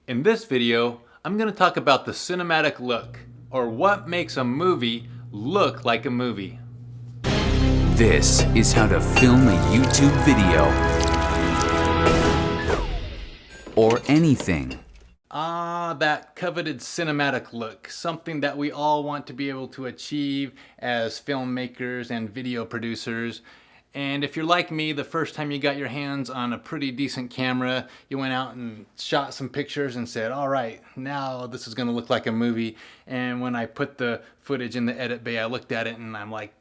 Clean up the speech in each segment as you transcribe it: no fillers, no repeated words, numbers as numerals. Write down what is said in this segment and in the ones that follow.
In this video, I'm going to talk about the cinematic look, or what makes a movie look like a movie. This is how to film a YouTube video. Or anything. That coveted cinematic look, something that we all want to be able to achieve as filmmakers and video producers. And if you're like me, the first time you got your hands on a pretty decent camera, you went out and shot some pictures and said, all right, now this is going to look like a movie. And when I put the footage in the edit bay, I looked at it and I'm like,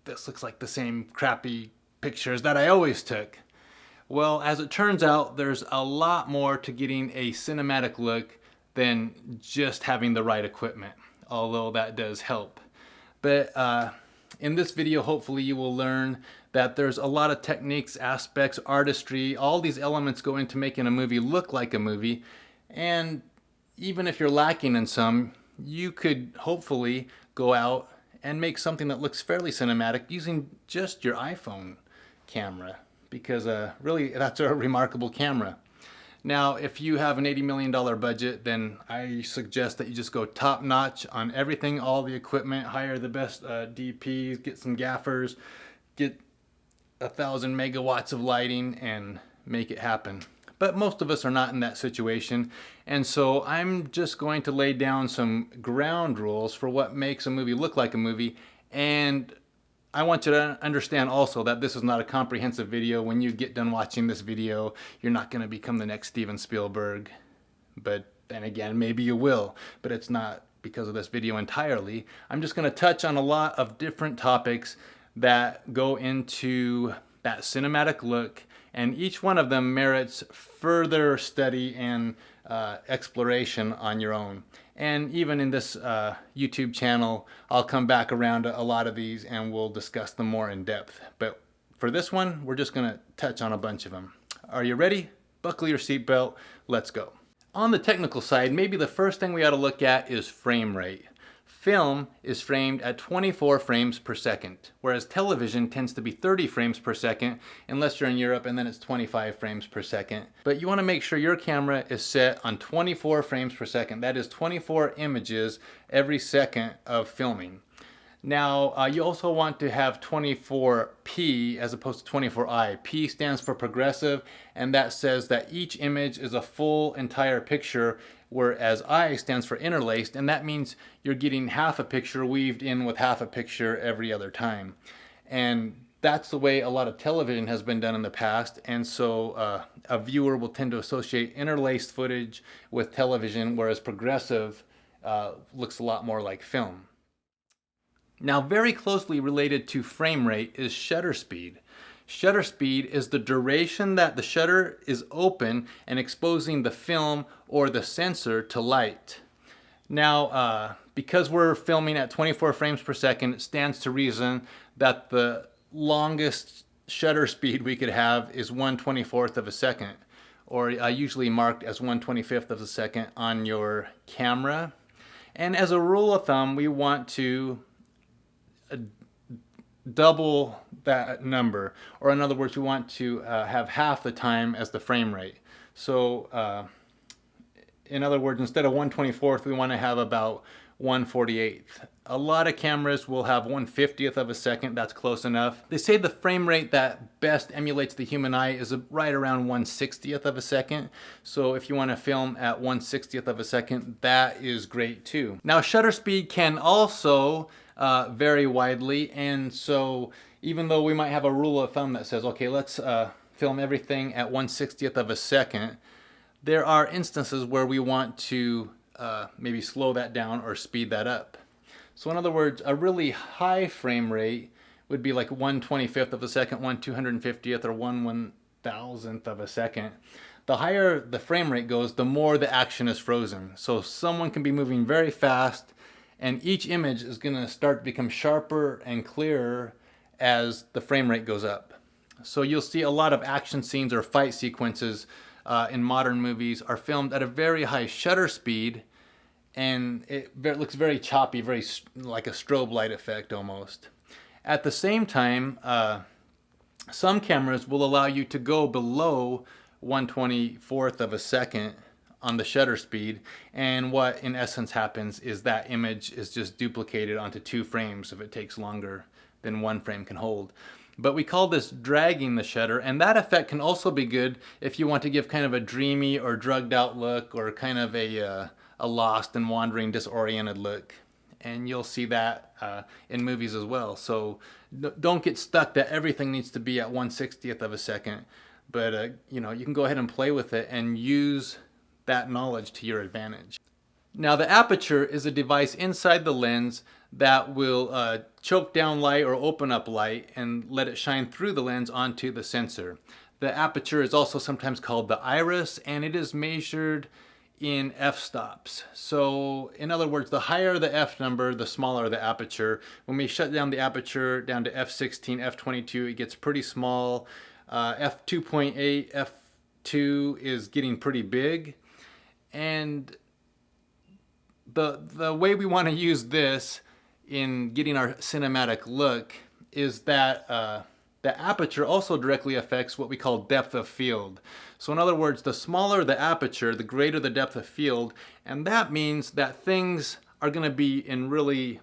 this looks like the same crappy pictures that I always took. Well, as it turns out, there's a lot more to getting a cinematic look than just having the right equipment, although that does help. But in this video, hopefully you will learn that there's a lot of techniques, aspects, artistry, all these elements go into making a movie look like a movie. And even if you're lacking in some, you could hopefully go out and make something that looks fairly cinematic using just your iPhone camera, because really that's a remarkable camera. Now, if you have an $80 million budget, then I suggest that you just go top notch on everything, all the equipment, hire the best DPs, get some gaffers, get 1,000 megawatts of lighting and make it happen. But most of us are not in that situation. And so I'm just going to lay down some ground rules for what makes a movie look like a movie. And I want you to understand also that this is not a comprehensive video. When you get done watching this video, you're not going to become the next Steven Spielberg. But then again, maybe you will. But it's not because of this video entirely. I'm just going to touch on a lot of different topics that go into that cinematic look. And each one of them merits further study and exploration on your own. And even in this YouTube channel, I'll come back around to a lot of these and we'll discuss them more in depth. But for this one, we're just going to touch on a bunch of them. Are you ready? Buckle your seatbelt. Let's go. On the technical side, maybe the first thing we ought to look at is frame rate. Film is framed at 24 frames per second, whereas television tends to be 30 frames per second, unless you're in Europe, and then it's 25 frames per second. But you want to make sure your camera is set on 24 frames per second. That is 24 images every second of filming. Now, you also want to have 24p as opposed to 24i. P stands for progressive, and that says that each image is a full entire picture, whereas I stands for interlaced, and that means you're getting half a picture weaved in with half a picture every other time. And that's the way a lot of television has been done in the past, and so a viewer will tend to associate interlaced footage with television, whereas progressive looks a lot more like film. Now, very closely related to frame rate is shutter speed. Shutter speed is the duration that the shutter is open and exposing the film or the sensor to light. Now, because we're filming at 24 frames per second, it stands to reason that the longest shutter speed we could have is 1/24th of a second, or usually marked as 1/25th of a second on your camera. And as a rule of thumb, we want to double that number, or in other words, we want to have half the time as the frame rate. So in other words, instead of 1/24th, we want to have about 1/48th. A lot of cameras will have 1/50th of a second. That's close enough. They say the frame rate that best emulates the human eye is right around 1/60th of a second. So if you want to film at 1/60th of a second, that is great too. Now, shutter speed can also vary widely, and so even though we might have a rule of thumb that says, okay, let's film everything at 1/60th of a second, there are instances where we want to maybe slow that down or speed that up. So in other words, a really high frame rate would be like 1/25th of a second, 1/250th, or 1/1000th of a second. The higher the frame rate goes, the more the action is frozen. So someone can be moving very fast, and each image is going to start to become sharper and clearer as the frame rate goes up. So you'll see a lot of action scenes or fight sequences in modern movies are filmed at a very high shutter speed, and it looks very choppy, very like a strobe light effect almost. At the same time, some cameras will allow you to go below 1/24th of a second on the shutter speed, and what in essence happens is that image is just duplicated onto 2 frames if it takes longer than 1 frame can hold. But we call this dragging the shutter, and that effect can also be good if you want to give kind of a dreamy or drugged out look, or kind of a lost and wandering, disoriented look. And you'll see that in movies as well. So don't get stuck that everything needs to be at 1/60th of a second. But you know, you can go ahead and play with it and use that knowledge to your advantage. Now, the aperture is a device inside the lens that will choke down light or open up light and let it shine through the lens onto the sensor. The aperture is also sometimes called the iris, and it is measured in f-stops. So in other words, the higher the f number, the smaller the aperture. When we shut down the aperture down to f16, f22, it gets pretty small. f2.8, f2 is getting pretty big. And the way we want to use this in getting our cinematic look is that the aperture also directly affects what we call depth of field. So in other words, the smaller the aperture, the greater the depth of field, and that means that things are going to be in really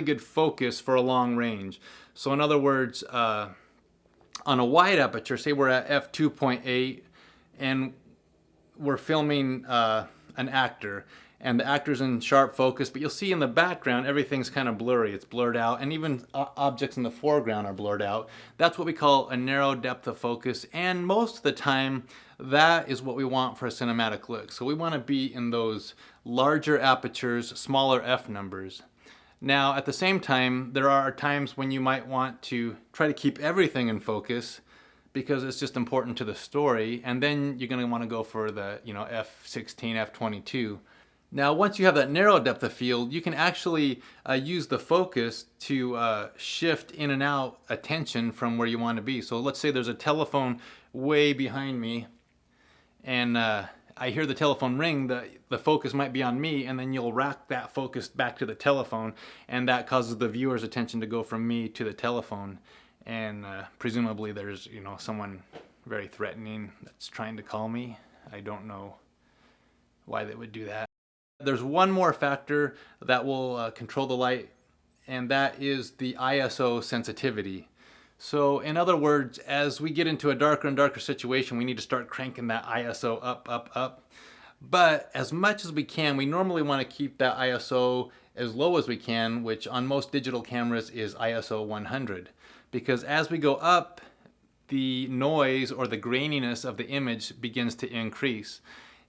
good focus for a long range. So in other words, on a wide aperture, say we're at f2.8 and we're filming an actor, and the actor's in sharp focus, but you'll see in the background everything's kind of blurry. It's blurred out, and even objects in the foreground are blurred out. That's what we call a narrow depth of focus, and most of the time that is what we want for a cinematic look. So we want to be in those larger apertures, smaller f numbers. Now, at the same time, there are times when you might want to try to keep everything in focus because it's just important to the story, and then you're going to want to go for the, you know, f16, f22. Now, once you have that narrow depth of field, you can actually use the focus to shift in and out attention from where you want to be. So let's say there's a telephone way behind me, and I hear the telephone ring. The focus might be on me, and then you'll rack that focus back to the telephone, and that causes the viewer's attention to go from me to the telephone. And presumably there's, you know, someone very threatening that's trying to call me. I don't know why they would do that. There's one more factor that will control the light, and that is the ISO sensitivity. So in other words, as we get into a darker and darker situation, we need to start cranking that ISO up, up, up. But as much as we can, we normally want to keep that ISO as low as we can, which on most digital cameras is ISO 100. Because as we go up, the noise or the graininess of the image begins to increase.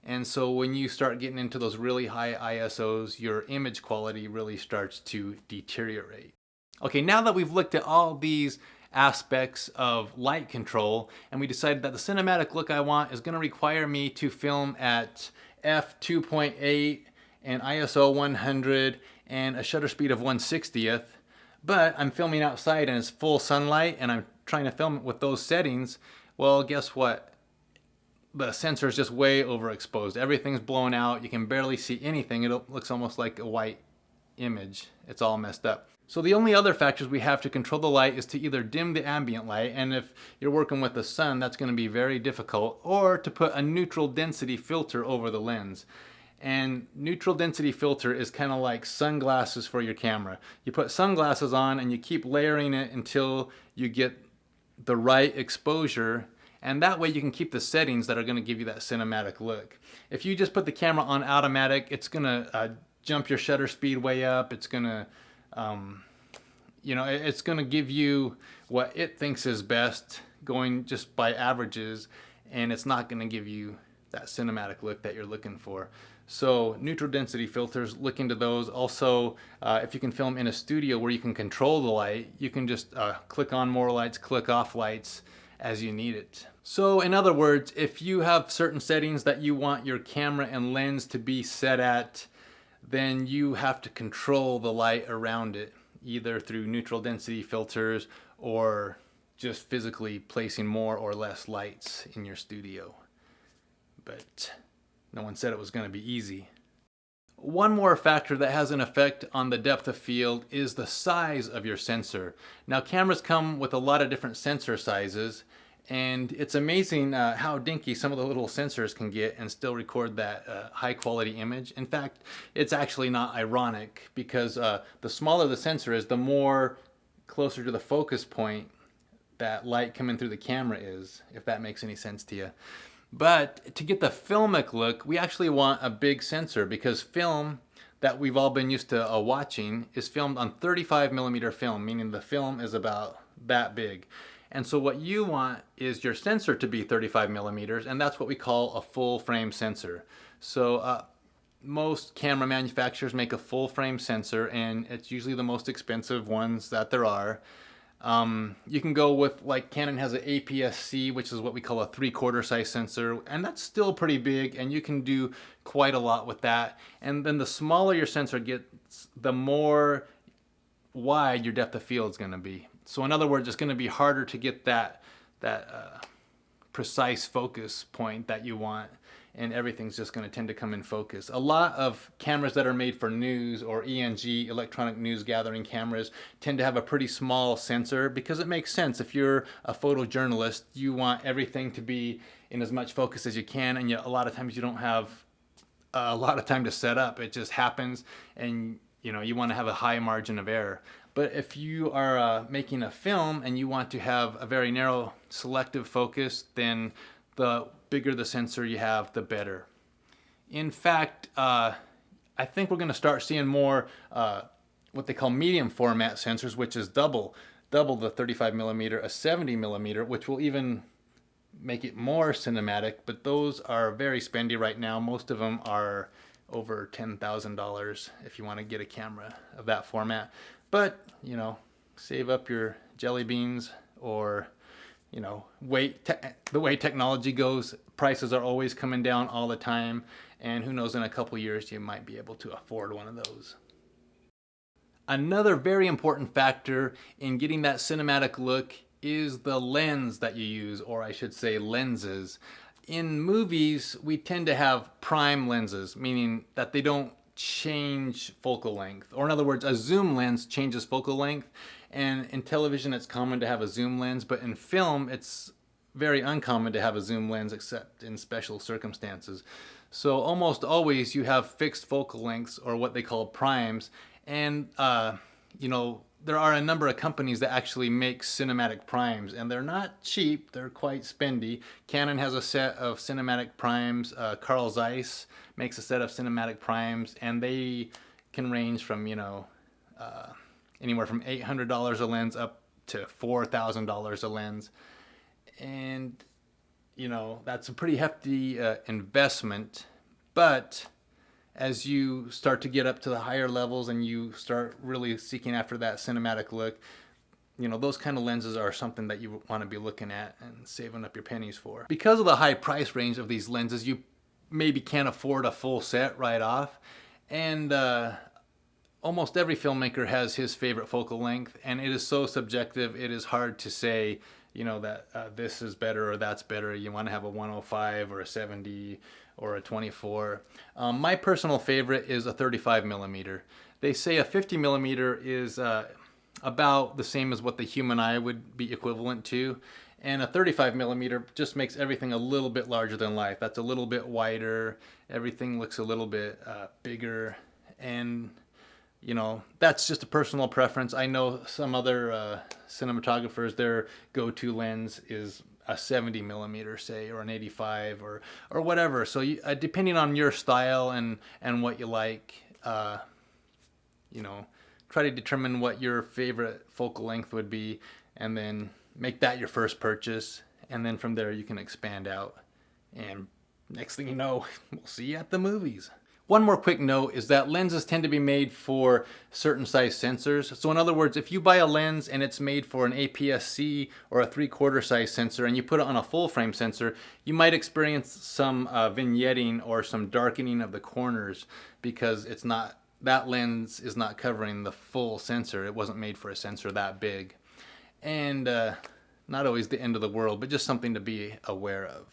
And so when you start getting into those really high ISOs, your image quality really starts to deteriorate. Okay, now that we've looked at all these aspects of light control, and we decided that the cinematic look I want is going to require me to film at f2.8 and ISO 100 and a shutter speed of 1/60th, but I'm filming outside and it's full sunlight and I'm trying to film it with those settings, well, guess what? The sensor is just way overexposed. Everything's blown out. You can barely see anything. It looks almost like a white image. It's all messed up. So the only other factors we have to control the light is to either dim the ambient light, and if you're working with the sun, that's going to be very difficult, or to put a neutral density filter over the lens. And neutral density filter is kind of like sunglasses for your camera. You put sunglasses on and you keep layering it until you get the right exposure, and that way you can keep the settings that are going to give you that cinematic look. If you just put the camera on automatic, it's going to jump your shutter speed way up. It's going to, you know, it's going to give you what it thinks is best going just by averages, and it's not going to give you that cinematic look that you're looking for. So neutral density filters, look into those. Also, if you can film in a studio where you can control the light, you can just click on more lights, click off lights as you need it. So in other words, if you have certain settings that you want your camera and lens to be set at, then you have to control the light around it, either through neutral density filters or just physically placing more or less lights in your studio. But no one said it was going to be easy. One more factor that has an effect on the depth of field is the size of your sensor. Now, cameras come with a lot of different sensor sizes, And it's amazing how dinky some of the little sensors can get and still record that high quality image. In fact, it's actually not ironic, because the smaller the sensor is, the more closer to the focus point that light coming through the camera is, if that makes any sense to you. But to get the filmic look, we actually want a big sensor, because film that we've all been used to watching is filmed on 35 millimeter film, meaning the film is about that big. And so what you want is your sensor to be 35 millimeters, and that's what we call a full frame sensor. So most camera manufacturers make a full frame sensor, and it's usually the most expensive ones that there are. You can go with, like, Canon has an APS-C, which is what we call a 3/4 size sensor, and that's still pretty big, and you can do quite a lot with that. And then the smaller your sensor gets, the more wide your depth of field is going to be. So in other words, it's going to be harder to get that precise focus point that you want, and everything's just going to tend to come in focus. A lot of cameras that are made for news, or ENG, electronic news gathering cameras, tend to have a pretty small sensor, because it makes sense. If you're a photojournalist, you want everything to be in as much focus as you can, and yet a lot of times you don't have a lot of time to set up. It just happens, and you want to have a high margin of error. But if you are making a film and you want to have a very narrow selective focus, then the bigger the sensor you have, the better. In fact, I think we're going to start seeing more what they call medium format sensors, which is double the 35 millimeter, a 70 millimeter, which will even make it more cinematic. But those are very spendy right now. Most of them are over $10,000 if you want to get a camera of that format. But save up your jelly beans, or wait. The way technology goes, prices are always coming down all the time, and who knows, in a couple years you might be able to afford one of those. Another very important factor in getting that cinematic look is the lens that you use, or I should say lenses. In movies, we tend to have prime lenses, meaning that they don't change focal length. Or in other words, a zoom lens changes focal length, and in television it's common to have a zoom lens, but in film it's very uncommon to have a zoom lens except in special circumstances. So almost always you have fixed focal lengths, or what they call primes, and there are a number of companies that actually make cinematic primes, and they're not cheap, they're quite spendy. Canon has a set of cinematic primes, Carl Zeiss makes a set of cinematic primes, and they can range from anywhere from $800 a lens up to $4,000 a lens. And that's a pretty hefty investment. But as you start to get up to the higher levels and you start really seeking after that cinematic look, those kind of lenses are something that you want to be looking at and saving up your pennies for. Because of the high price range of these lenses, you maybe can't afford a full set right off. And almost every filmmaker has his favorite focal length, and it is so subjective, it is hard to say that this is better or that's better. You want to have a 105 or a 70 or a 24. My personal favorite is a 35 millimeter. They say a 50 millimeter is about the same as what the human eye would be equivalent to, and a 35 millimeter just makes everything a little bit larger than life. That's a little bit wider, everything looks a little bit bigger, and that's just a personal preference. I know some other cinematographers, their go-to lens is a 70 millimeter, say, or an 85 or whatever. So depending on your style and what you like, try to determine what your favorite focal length would be, and then make that your first purchase. And then from there you can expand out. And next thing you know, we'll see you at the movies. One more quick note is that lenses tend to be made for certain size sensors. So in other words, if you buy a lens and it's made for an APS-C or a 3/4 size sensor, and you put it on a full frame sensor, you might experience some vignetting or some darkening of the corners, because that lens is not covering the full sensor. It wasn't made for a sensor that big. And not always the end of the world, but just something to be aware of.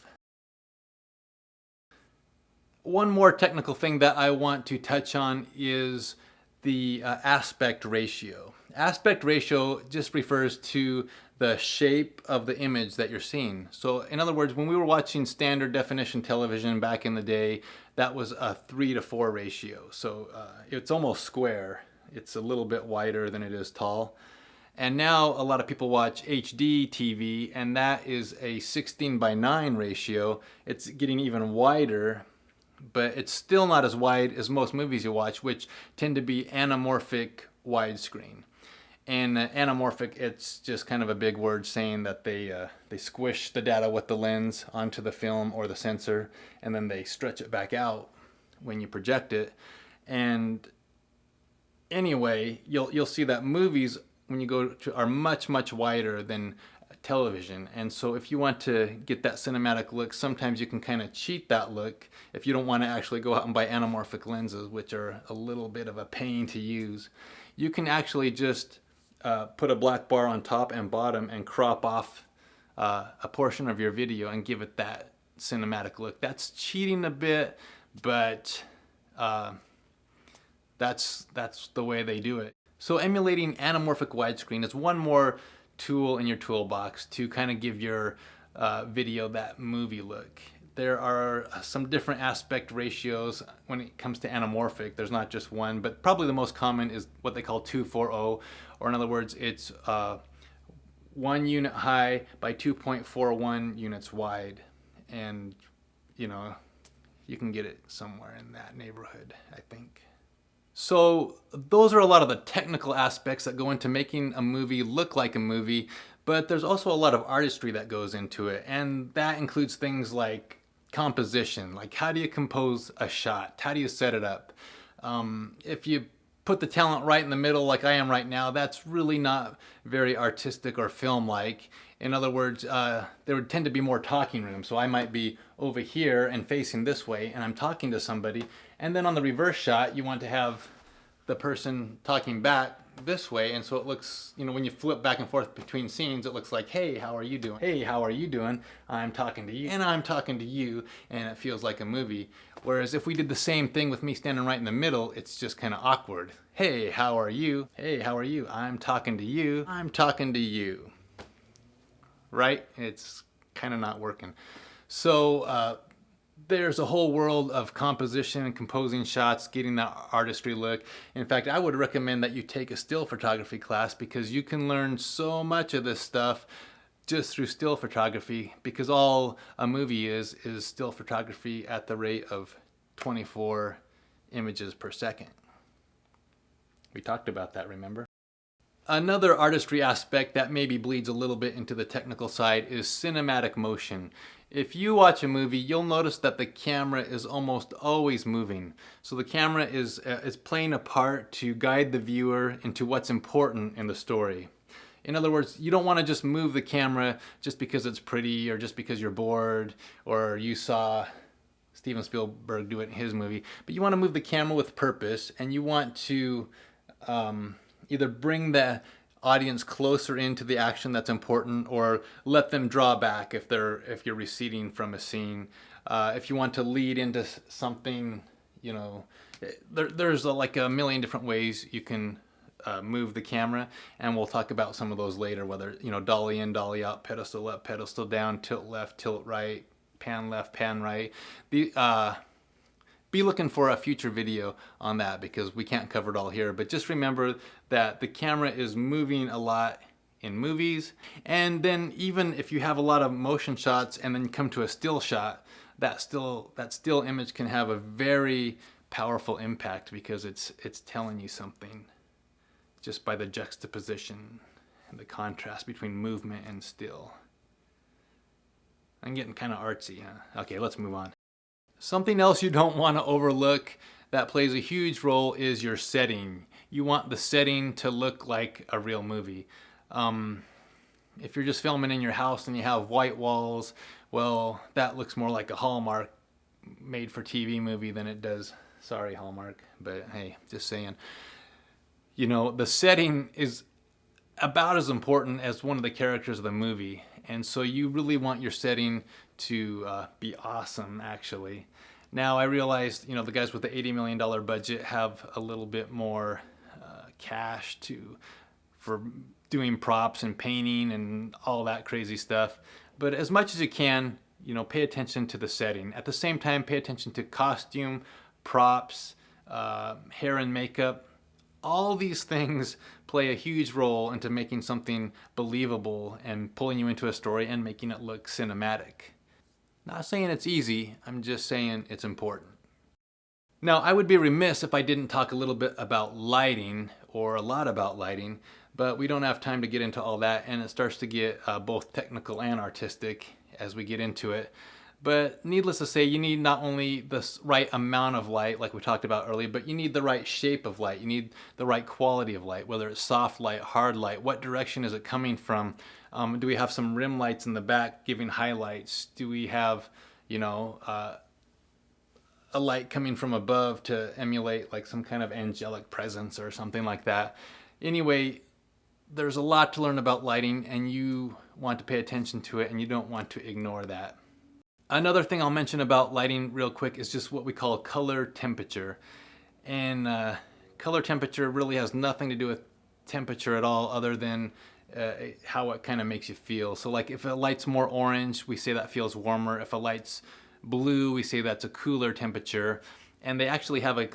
One more technical thing that I want to touch on is the aspect ratio. Aspect ratio just refers to the shape of the image that you're seeing. So in other words, when we were watching standard definition television back in the day, that was a 3:4 ratio. So it's almost square. It's a little bit wider than it is tall. And now a lot of people watch HD TV, and that is a 16:9 ratio. It's getting even wider, but it's still not as wide as most movies you watch, which tend to be anamorphic widescreen. And anamorphic, it's just kind of a big word saying that they squish the data with the lens onto the film or the sensor, and then they stretch it back out when you project it. And anyway, you'll see that movies, when you go to, are much wider than television. And so if you want to get that cinematic look, sometimes you can kind of cheat that look if you don't want to actually go out and buy anamorphic lenses, which are a little bit of a pain to use. You can actually just put a black bar on top and bottom and crop off a portion of your video and give it that cinematic look. That's cheating a bit, but that's the way they do it. So emulating anamorphic widescreen is one more tool in your toolbox to kind of give your video that movie look. There are some different aspect ratios when it comes to anamorphic. There's not just one, but probably the most common is what they call 2:4:0, or in other words, it's 1 unit high by 2.41 units wide. And you know, you can get it somewhere in that neighborhood, I think. So those are a lot of the technical aspects that go into making a movie look like a movie, but there's also a lot of artistry that goes into it, and that includes things like composition, like how do you compose a shot, how do you set it up. If you put the talent right in the middle like I am right now, that's really not very artistic or film-like. In other words, there would tend to be more talking room. So I might be over here and facing this way, and I'm talking to somebody. And then on the reverse shot, you want to have the person talking back this way. And so it looks, you know, when you flip back and forth between scenes, it looks like, hey, how are you doing? Hey, how are you doing? I'm talking to you, and I'm talking to you, and it feels like a movie. Whereas if we did the same thing with me standing right in the middle, it's just kind of awkward. Hey, how are you? Hey, how are you? I'm talking to you. I'm talking to you. Right? It's kind of not working. So there's a whole world of composition and composing shots, getting that artistry look. In fact, I would recommend that you take a still photography class, because you can learn so much of this stuff just through still photography, because all a movie is still photography at the rate of 24 images per second. We talked about that, remember? Another artistry aspect that maybe bleeds a little bit into the technical side is cinematic motion. If you watch a movie, you'll notice that the camera is almost always moving. So the camera is playing a part to guide the viewer into what's important in the story. In other words, you don't want to just move the camera just because it's pretty, or just because you're bored, or you saw Steven Spielberg do it in his movie. But you want to move the camera with purpose, and you want to either bring the audience closer into the action that's important, or let them draw back if you're receding from a scene. If you want to lead into something, you know, there's like a million different ways you can move the camera, and we'll talk about some of those later, whether, you know, dolly in, dolly out, pedestal up, pedestal down, tilt left, tilt right, pan left, pan right. Be looking for a future video on that, because we can't cover it all here. But just remember that the camera is moving a lot in movies. And then even if you have a lot of motion shots and then come to a still shot, that still image can have a very powerful impact, because it's telling you something just by the juxtaposition and the contrast between movement and still. I'm getting kind of artsy, huh? Okay, let's move on. Something else you don't want to overlook that plays a huge role is your setting. You want the setting to look like a real movie. If you're just filming in your house and you have white walls, well, that looks more like a Hallmark made for TV movie than it does. Sorry, Hallmark, but hey, just saying. You know, the setting is about as important as one of the characters of the movie. And so you really want your setting to be awesome, actually. Now, I realized, you know, the guys with the $80 million budget have a little bit more cash for doing props and painting and all that crazy stuff. But as much as you can, pay attention to the setting. At the same time, pay attention to costume, props, hair and makeup. All these things play a huge role into making something believable and pulling you into a story and making it look cinematic. Not saying it's easy, I'm just saying it's important. Now, I would be remiss if I didn't talk a little bit about lighting, or a lot about lighting, but we don't have time to get into all that, and it starts to get both technical and artistic as we get into it. But needless to say, you need not only the right amount of light, like we talked about earlier, but you need the right shape of light. You need the right quality of light, whether it's soft light, hard light. What direction is it coming from? Do we have some rim lights in the back giving highlights? Do we have, a light coming from above to emulate like some kind of angelic presence or something like that? Anyway, there's a lot to learn about lighting, and you want to pay attention to it, and you don't want to ignore that. Another thing I'll mention about lighting real quick is just what we call color temperature. And color temperature really has nothing to do with temperature at all, other than how it kind of makes you feel. So like if a light's more orange, we say that feels warmer. If a light's blue, we say that's a cooler temperature. And they actually have a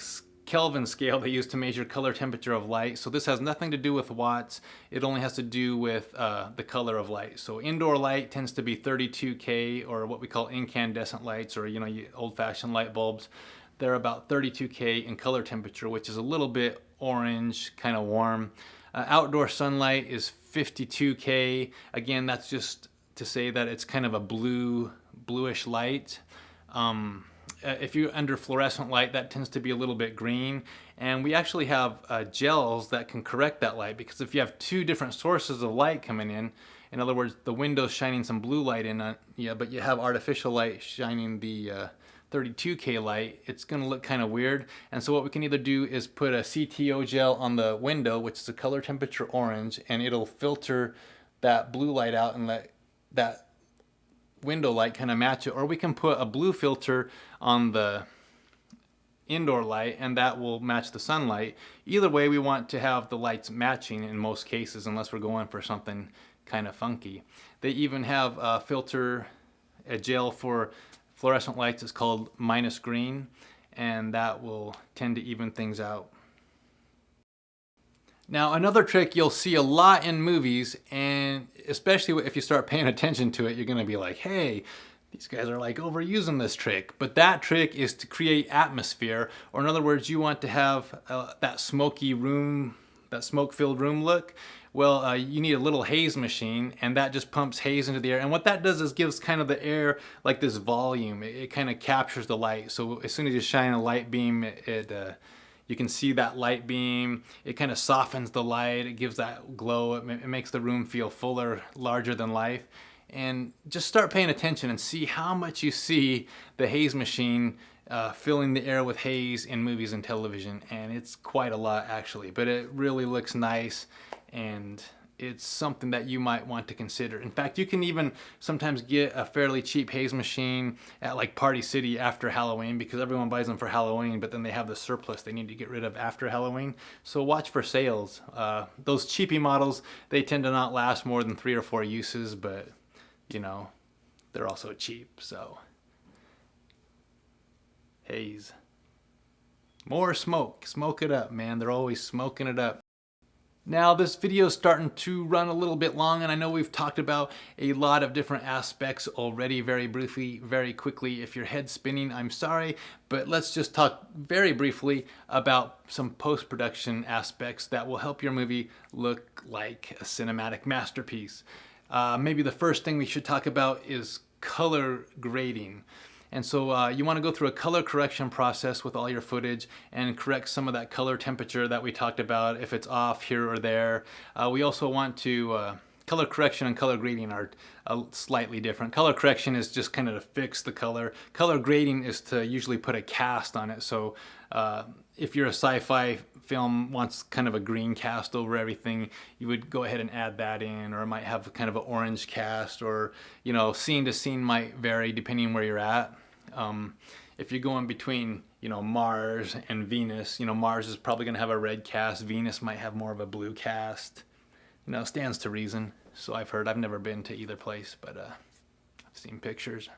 Kelvin scale they use to measure color temperature of light. So this has nothing to do with watts. It only has to do with the color of light. So indoor light tends to be 32K, or what we call incandescent lights, or old-fashioned light bulbs. They're about 32K in color temperature, which is a little bit orange, kind of warm. Outdoor sunlight is 52K. Again, that's just to say that it's kind of a bluish light. If you're under fluorescent light, that tends to be a little bit green. And we actually have gels that can correct that light, because if you have two different sources of light coming in other words, the window's shining some blue light in, but you have artificial light shining the 32K light, it's going to look kind of weird. And so what we can either do is put a CTO gel on the window, which is a color temperature orange, and it'll filter that blue light out and let that window light kind of match it. Or we can put a blue filter on the indoor light, and that will match the sunlight. Either way, we want to have the lights matching in most cases, unless we're going for something kind of funky. They even have a gel for fluorescent lights. It's called minus green, and that will tend to even things out. Now, another trick you'll see a lot in movies, and especially if you start paying attention to it, you're going to be like, hey, these guys are like overusing this trick. But that trick is to create atmosphere, or in other words, you want to have that smoky room, that smoke-filled room look. Well, you need a little haze machine, and that just pumps haze into the air. And what that does is gives kind of the air like this volume. It kind of captures the light. So as soon as you shine a light beam, you can see that light beam. It kind of softens the light. It gives that glow. It makes the room feel fuller, larger than life. And just start paying attention and see how much you see the haze machine filling the air with haze in movies and television. And it's quite a lot, actually. But it really looks nice, and it's something that you might want to consider. In fact, you can even sometimes get a fairly cheap haze machine at like Party City after Halloween, because everyone buys them for Halloween, but then they have the surplus they need to get rid of after Halloween. So watch for sales. Those cheapy models, they tend to not last more than 3 or 4 uses, but they're also cheap. So haze. More smoke. Smoke it up, man. They're always smoking it up. Now, this video is starting to run a little bit long, and I know we've talked about a lot of different aspects already very briefly, very quickly. If your head's spinning, I'm sorry, but let's just talk very briefly about some post-production aspects that will help your movie look like a cinematic masterpiece. Maybe the first thing we should talk about is color grading. And so you want to go through a color correction process with all your footage and correct some of that color temperature that we talked about if it's off here or there. We also want to, color correction and color grading are slightly different. Color correction is just kind of to fix the color. Color grading is to usually put a cast on it. So if your sci-fi film wants kind of a green cast over everything, you would go ahead and add that in, or it might have kind of an orange cast, or scene to scene might vary depending where you're at. If you're going between Mars and Venus, Mars is probably going to have a red cast, Venus might have more of a blue cast. You know, stands to reason. So I've heard. I've never been to either place, but I've seen pictures.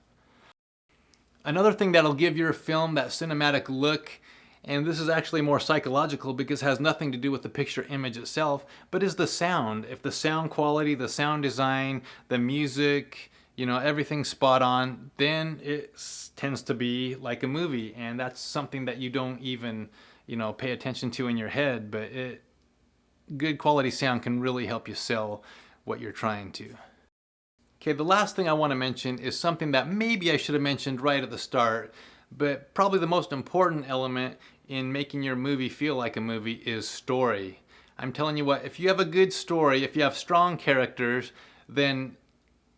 Another thing that'll give your film that cinematic look, and this is actually more psychological because it has nothing to do with the picture image itself, but is the sound. If the sound quality, the sound design, the music, you know, everything's spot on, then it tends to be like a movie. And that's something that you don't even, you know, pay attention to in your head, but good quality sound can really help you sell what you're trying to. Okay, the last thing I want to mention is something that maybe I should have mentioned right at the start, but probably the most important element in making your movie feel like a movie is story. I'm telling you what, if you have a good story, if you have strong characters, then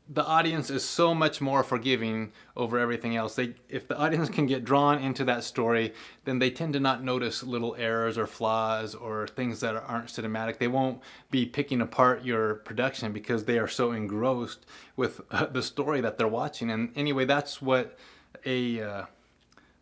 the audience is so much more forgiving over everything else. If the audience can get drawn into that story, then they tend to not notice little errors or flaws or things that aren't cinematic. They won't be picking apart your production because they are so engrossed with the story that they're watching. And anyway, that's what a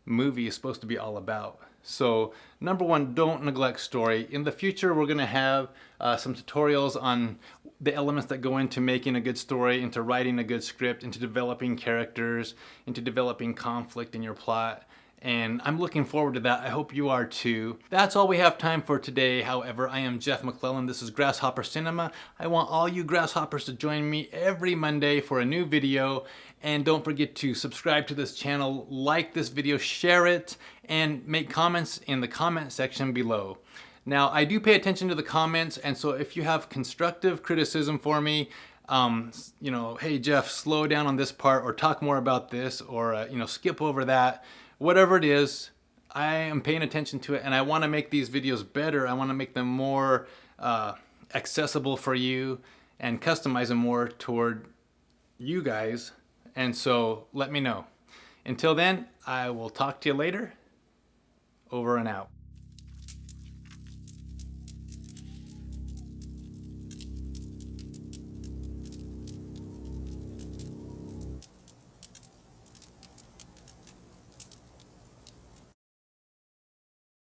movie is supposed to be all about. So number one, don't neglect story. In the future, we're going to have some tutorials on the elements that go into making a good story, into writing a good script, into developing characters, into developing conflict in your plot. And I'm looking forward to that. I hope you are too. That's all we have time for today. However, I am Jeff McClellan. This is Grasshopper Cinema. I want all you Grasshoppers to join me every Monday for a new video. And don't forget to subscribe to this channel, like this video, share it, and make comments in the comment section below. Now, I do pay attention to the comments, and so if you have constructive criticism for me, you know, hey Jeff, slow down on this part, or talk more about this, or you know, skip over that, whatever it is, I am paying attention to it, and I want to make these videos better. I want to make them more accessible for you and customize them more toward you guys. And so let me know. Until then, I will talk to you later. Over and out.